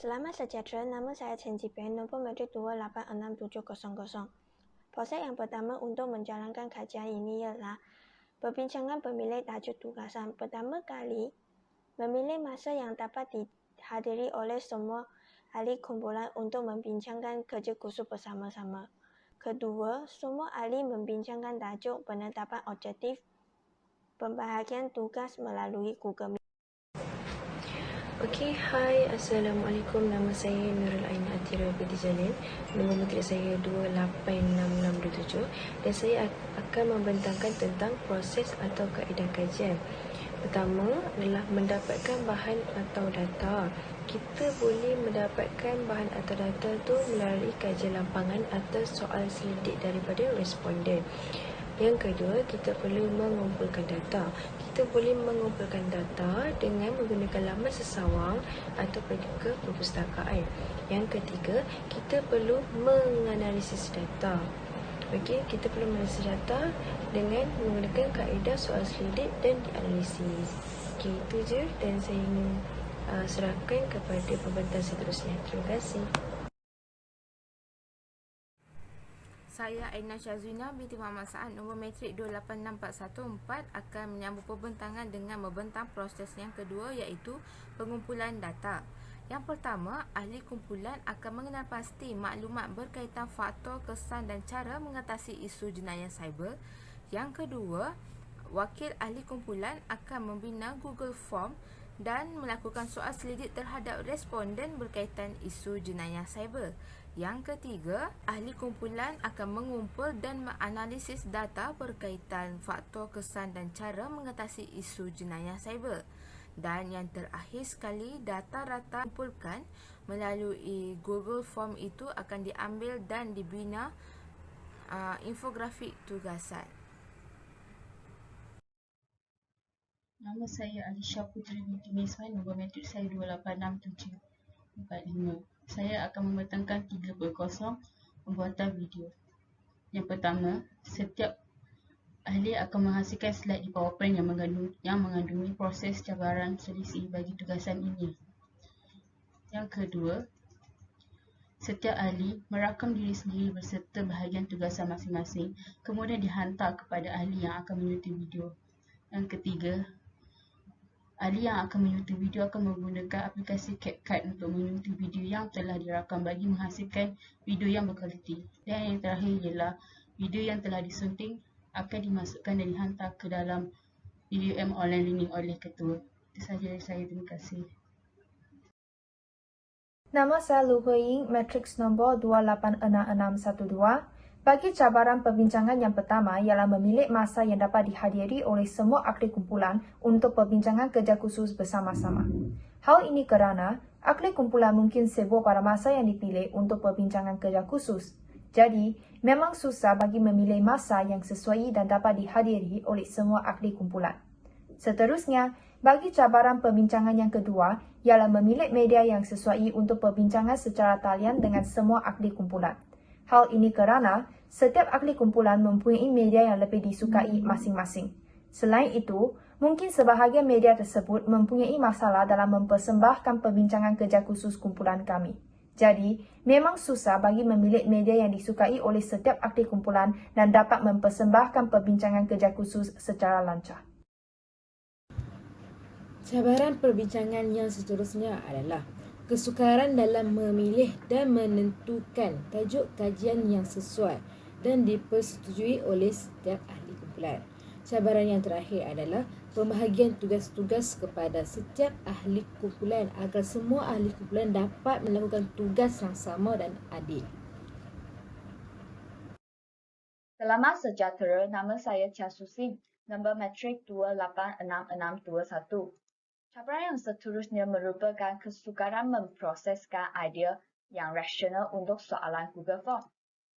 Selamat sejahtera, nama saya Chen Jipen, nombor metrik 2867000. Proses yang pertama untuk menjalankan kajian ini ialah perbincangan pemilih tajuk tugasan. Pertama kali, memilih masa yang dapat dihadiri oleh semua ahli kumpulan untuk membincangkan kerja khusus bersama-sama. Kedua, semua ahli membincangkan tajuk penetapan objektif pembahagian tugas melalui Google Meet. Okey, hai, Assalamualaikum. Nama saya Nurul Ain Atira binti Jalil. Nombor metrik saya 286627 dan saya akan membentangkan tentang proses atau kaedah kajian. Pertama adalah mendapatkan bahan atau data. Kita boleh mendapatkan bahan atau data tu melalui kajian lapangan atau soal selidik daripada responden. Yang kedua, kita perlu mengumpulkan data. Kita boleh mengumpulkan data dengan menggunakan laman sesawang atau pergi ke perpustakaan. Yang ketiga, kita perlu menganalisis data. Okey, kita perlu menganalisis data dengan menggunakan kaedah soal selidik dan dianalisis. Okey, itu je dan saya ingin serahkan kepada pembentang seterusnya. Terima kasih. Saya Aina Syazwina binti Muhammad Sa'ad, nombor metrik 286414 akan menyambung pembentangan dengan membentang proses yang kedua iaitu pengumpulan data. Yang pertama, ahli kumpulan akan mengenal pasti maklumat berkaitan faktor, kesan dan cara mengatasi isu jenayah cyber. Yang kedua, wakil ahli kumpulan akan membina Google Form dan melakukan soal selidik terhadap responden berkaitan isu jenayah cyber. Yang ketiga, ahli kumpulan akan mengumpul dan menganalisis data berkaitan faktor, kesan dan cara mengatasi isu jenayah cyber. Dan yang terakhir sekali, data-data dikumpulkan melalui Google Form itu akan diambil dan dibina infografik tugasan. Nama saya Alisha Putri binti Miswan, nombor metrik saya 286745. Saya akan membentangkan 3.0 pembuatan video. Yang pertama, setiap ahli akan menghasilkan slide di PowerPoint yang mengandungi proses cabaran selisih bagi tugasan ini. Yang kedua, setiap ahli merakam diri sendiri berserta bahagian tugasan masing-masing, kemudian dihantar kepada ahli yang akan menyuti video. Yang ketiga, ahli yang akan menyuti video akan menggunakan aplikasi CapCut untuk menyuti video yang telah dirakam bagi menghasilkan video yang berkualiti. Dan yang terakhir ialah video yang telah disunting akan dimasukkan dan dihantar ke dalam VideoM online learning oleh ketua. Itu sahaja dari saya. Terima kasih. Nama saya Lu Hui Ying, matriks nombor 286612. Bagi cabaran perbincangan yang pertama ialah memilih masa yang dapat dihadiri oleh semua ahli kumpulan untuk perbincangan kerja khusus bersama-sama. Hal ini kerana ahli kumpulan mungkin sibuk pada masa yang dipilih untuk perbincangan kerja khusus. Jadi, memang susah bagi memilih masa yang sesuai dan dapat dihadiri oleh semua ahli kumpulan. Seterusnya, bagi cabaran perbincangan yang kedua ialah memilih media yang sesuai untuk perbincangan secara talian dengan semua ahli kumpulan. Hal ini kerana setiap ahli kumpulan mempunyai media yang lebih disukai masing-masing. Selain itu, mungkin sebahagian media tersebut mempunyai masalah dalam mempersembahkan perbincangan kerja khusus kumpulan kami. Jadi, memang susah bagi memilih media yang disukai oleh setiap ahli kumpulan dan dapat mempersembahkan perbincangan kerja khusus secara lancar. Cabaran perbincangan yang seterusnya adalah kesukaran dalam memilih dan menentukan tajuk kajian yang sesuai dan dipersetujui oleh setiap ahli kumpulan. Cabaran yang terakhir adalah pembahagian tugas-tugas kepada setiap ahli kumpulan agar semua ahli kumpulan dapat melakukan tugas yang sama dan adil. Selamat sejahtera, nama saya Chia Susin, nombor metrik 286621. Cabaran yang seterusnya merupakan kesukaran memproseskan idea yang rasional untuk soalan Google Form.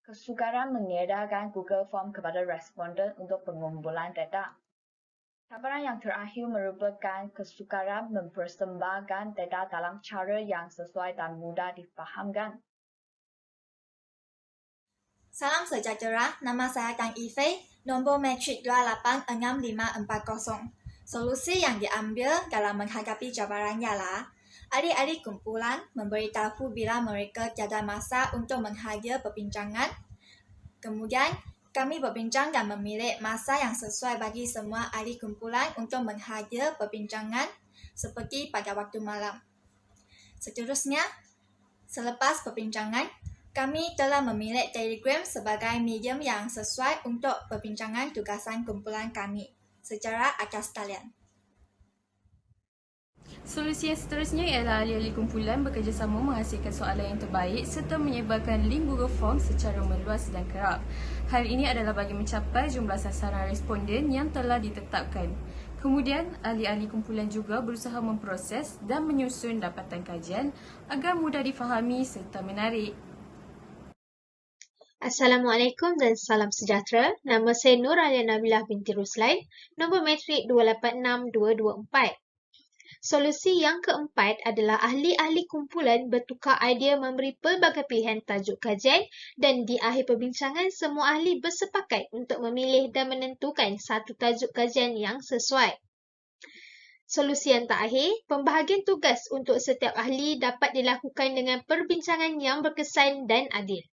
Kesukaran mengedarkan Google Form kepada responden untuk pengumpulan data. Cabaran yang terakhir merupakan kesukaran mempersembahkan data dalam cara yang sesuai dan mudah difahamkan. Salam sejahtera, nama saya Kang Ifei, nombor metrik 286540. Solusi yang diambil dalam menghadapi cabaran ialah Ahli-ahli kumpulan memberitahu bila mereka tiada masa untuk menghadiri perbincangan. Kemudian, kami berbincang dan memilih masa yang sesuai bagi semua ahli kumpulan untuk menghadiri perbincangan seperti pada waktu malam. Seterusnya, selepas perbincangan, kami telah memilih Telegram sebagai medium yang sesuai untuk perbincangan tugasan kumpulan kami. Secara atas talian. Solusi yang seterusnya ialah ahli-ahli kumpulan bekerjasama menghasilkan soalan yang terbaik serta menyebarkan link Google Form secara meluas dan kerap. Hal ini adalah bagi mencapai jumlah sasaran responden yang telah ditetapkan. Kemudian, ahli-ahli kumpulan juga berusaha memproses dan menyusun dapatan kajian agar mudah difahami serta menarik. Assalamualaikum dan salam sejahtera. Nama saya Nur Alia Nabilah binti Ruslain, nombor matrik 286224. Solusi yang keempat adalah ahli-ahli kumpulan bertukar idea memberi pelbagai pilihan tajuk kajian dan di akhir perbincangan semua ahli bersepakat untuk memilih dan menentukan satu tajuk kajian yang sesuai. Solusi yang terakhir, pembahagian tugas untuk setiap ahli dapat dilakukan dengan perbincangan yang berkesan dan adil.